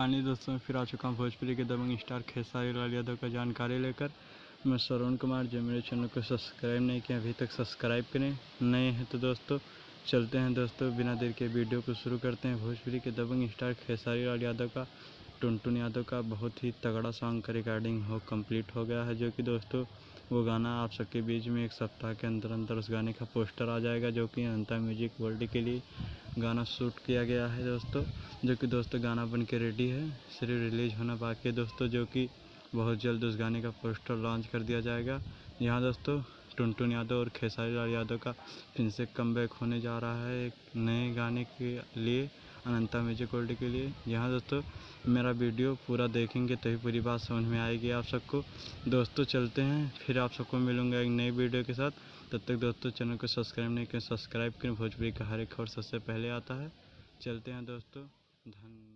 आनी दोस्तों फिर आ चुका हूँ भोजपुरी के दबंग स्टार खेसारी लाल यादव का जानकारी लेकर। मैं श्रवण कुमार। जो मेरे चैनल को सब्सक्राइब नहीं किया अभी तक सब्सक्राइब करें, नए हैं तो दोस्तों चलते हैं दोस्तों बिना देर के वीडियो को शुरू करते हैं। भोजपुरी के दबंग स्टार खेसारी लाल यादव का टुनटुन यादव का बहुत ही तगड़ा सॉन्ग का रिकॉर्डिंग कंप्लीट हो गया है, जो कि दोस्तों वो गाना आप सबके बीच में एक सप्ताह के अंदर उस गाने का पोस्टर आ जाएगा, जो कि अनंता म्यूजिक वर्ल्ड के लिए गाना शूट किया गया है दोस्तों। जो कि दोस्तों गाना बन के रेडी है, सिर्फ रिलीज होना बाकी है दोस्तों, जो कि बहुत जल्द उस गाने का पोस्टर लॉन्च कर दिया जाएगा। यहाँ दोस्तों टुनटुन यादव और खेसारी लाल यादव का फिर से कमबैक होने जा रहा है एक नए गाने के लिए, अनंता म्यूजिक वर्ल्ड के लिए। यहाँ दोस्तों मेरा वीडियो पूरा देखेंगे तभी पूरी बात समझ में आएगी आप सबको। दोस्तों चलते हैं, फिर आप सबको मिलूंगा एक नई वीडियो के साथ। तब तक दोस्तों चैनल को सब्सक्राइब नहीं करें, सब्सक्राइब करें। भोजपुरी का हर एक खबर सबसे पहले आता है। चलते हैं दोस्तों, धन्यवाद।